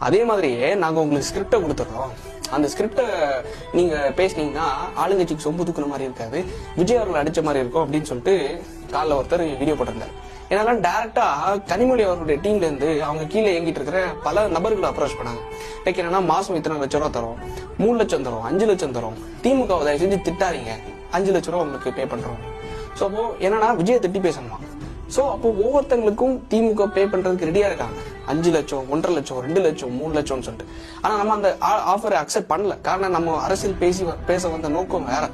அதே மாதிரியே நாங்க உங்களுக்கு ஸ்கிரிப்டை கொடுத்துறோம், அந்த ஸ்கிரிப்டை நீங்க பேசினீங்கன்னா ஆளுங்கட்சிக்கு சொம்பு தூக்குற மாதிரி இருக்காது, விஜய் அவர்கள் அடிச்ச மாதிரி இருக்கும் அப்படின்னு சொல்லிட்டு காலைல ஒருத்தர் வீடியோ போட்டிருந்தார். ஏன்னா டைரக்டா கனிமொழி அவருடைய டீம்ல இருந்து அவங்க கீழே இயங்கிட்டு இருக்கிற பல நபர்களை அப்ரோச் பண்ணாங்க. லைக் என்னன்னா, மாசம் இத்தனை லட்சம் ரூபா தரும், 3 லட்சம் தரும், 5 லட்சம் தரும், திமுக தயவு செஞ்சு திட்டாதீங்க, 5 லட்சம் ரூபா உங்களுக்கு பே பண்றோம். ஸோ அப்போ என்னன்னா விஜயை திட்டி பேசணுமா? ஸோ அப்போ ஒவ்வொருத்தங்களுக்கும் திமுக பே பண்றதுக்கு ரெடியா இருக்காங்க. 5 லட்சம், 1.5 லட்சம், 2 லட்சம், 3 லட்சம்னு சொல்லிட்டு. ஆனா நம்ம அந்த ஆஃபரை அக்செப்ட் பண்ணல. காரணம் நம்ம அரசியல் பேச வந்த நோக்கம் வேற.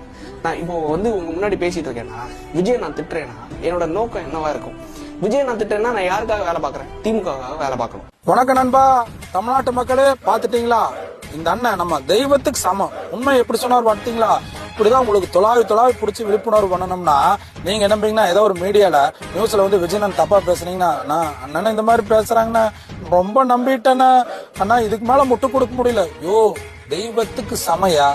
நான் இப்போ உங்க முன்னாடி பேசிட்டு இருக்கேன்னா, விஜய் நான் திட்டுறேன்னா என்னோட நோக்கம் என்னவா இருக்கும்? விஜய் நான் திட்டேன்னா நான் யாருக்காக வேலை பாக்குறேன்? திமுகவுக்காக வேலை பார்க்கணும். வணக்கம் நண்பா, தமிழ்நாட்டு மக்களே பாத்துட்டீங்களா? இந்த அண்ணன் நம்ம தெய்வத்துக்கு சமம். உண்மை எப்படி சொன்னார் பார்த்தீங்களா? இப்படிதான் உங்களுக்கு தொலாவி பிடிச்சி விழிப்புணர்வு பண்ணணும்னா நீங்க என்ன பண்ணீங்கன்னா, ஏதோ ஒரு மீடியால நியூஸ்ல விஜய் நான் தப்பா பேசுனீங்கன்னா, நான் அண்ணன் இந்த மாதிரி பேசுறாங்கன்னா ரொம்ப நம்பிட்டேன்னா அண்ணா, இதுக்கு மேல முட்டு கொடுக்க முடியல. தெய்வத்துக்கு சமையா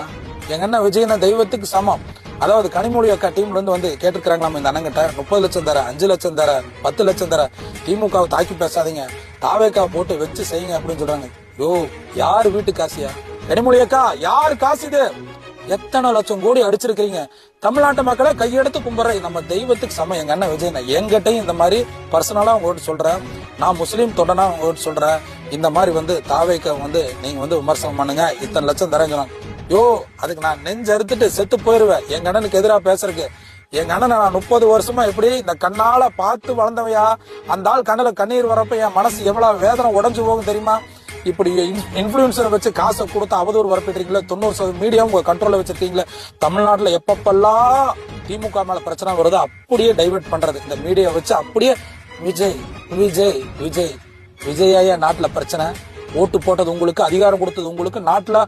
எங்க அண்ணன் விஜய் தெய்வத்துக்கு சமம். அதாவது கனிமொழி அக்கா டீம்ல இருந்து கேட்டிருக்காங்களாம் இந்த அண்ணங்கிட்ட, 30 லட்சம் தர, 5 லட்சம் தர, 10 லட்சம் தர, திமுகவை தாக்கி பேசாதீங்க, தாவேக்கா போட்டு வச்சு செய்யுங்க அப்படின்னு சொல்றாங்க. யாரு வீட்டு காசியா? கனிமொழி அக்கா யாரு காசு இது? எத்தனை லட்சம் கோடி அடிச்சிருக்கீங்க. தமிழ்நாட்டு மக்களை கையெடுத்து கும்பிடுறேன். நம்ம தெய்வத்துக்கு சமம் எங்க அண்ணன் விஜய். என்கிட்டையும் இந்த மாதிரி பர்சனலா உங்ககிட்ட சொல்றேன், நான் முஸ்லீம் தொடனா உங்ககிட்ட சொல்றேன், இந்த மாதிரி தாவேக்கா நீங்க விமர்சனம் பண்ணுங்க, இத்தனை லட்சம் தரேன்னு சொன்னாங்க. அதுக்கு நான் நெஞ்சு அறுத்துட்டு செத்து போயிருவேன். எங்க அண்ணனுக்கு எதிராக பேசுறதுக்கு. எங்க அண்ணன் நான் 30 வருஷமா எப்படி இந்த கண்ணால பார்த்து வளர்ந்தவையா, அந்த ஆள் கண்ணுல கண்ணீர் வரப்ப என் மனசு எவ்வளவு வேதனை உடஞ்சு போகும் தெரியுமா? இப்படி இன்ஃபுளுசரை வச்சு காசை கொடுத்து அவதூறு வரப்பிட்டீங்களா? 90% மீடியா உங்க கண்ட்ரோல்ல வச்சிருக்கீங்களா? தமிழ்நாட்டுல எப்பப்பெல்லாம் திமுக மேல பிரச்சனை வருது அப்படியே டைவர்ட் பண்றது இந்த மீடியா வச்சு. அப்படியே விஜய் விஜய் விஜய் விஜயா நாட்டுல பிரச்சனை, ஓட்டு போட்டது உங்களுக்கு, அதிகாரம் கொடுத்தது உங்களுக்கு, நாட்டுல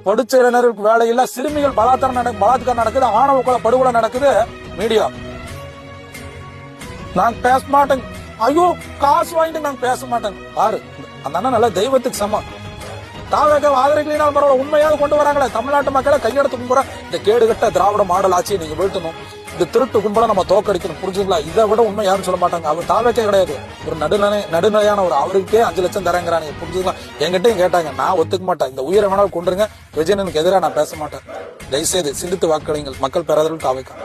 படிச்ச இளைஞர்களுக்கு வேலை இல்ல, சிறுமிகள் பலாத்காரம் நடக்குது, ஆணவ கொலை படுகொலை நடக்குது. மீடியா நான் பேச மாட்டேன், ஐயோ காசு வாங்கிட்டு நான் பேச மாட்டேன். பாரு அந்த அண்ணன் நல்ல தெய்வத்துக்கு சமம். தாவேக ஆதரிக்கலாம் பரவாயில்ல, உண்மையாக கொண்டு வராங்களே, தமிழ்நாட்டு மக்களை கையெடுத்து கும்புற இந்த கேடுகட்ட திராவிட மாடல் ஆட்சியை நீங்க வீழ்த்தணும், இந்த திருட்டு கும்பலை நம்ம தோக்கடிக்கணும். புரிஞ்சுங்களா? இதை விட உண்மை யாரும் சொல்ல மாட்டாங்க. அவர் தாவேக்கே கிடையாது, ஒரு நடுநிலையான ஒரு அவருக்கே 5 லட்சம் தரேங்கிறாங்க. புரிஞ்சுங்களா? என்கிட்டயும் கேட்டாங்க, நான் ஒத்துக்க மாட்டேன். இந்த உயிரை வேணாலும் கொண்டுருங்க, விஜயனுக்கு எதிராக நான் பேச மாட்டேன். தயவுசெய்து சிந்தித்து வாக்களிங்கள். மக்கள் பெறாதவர்கள் தாவேக்கா.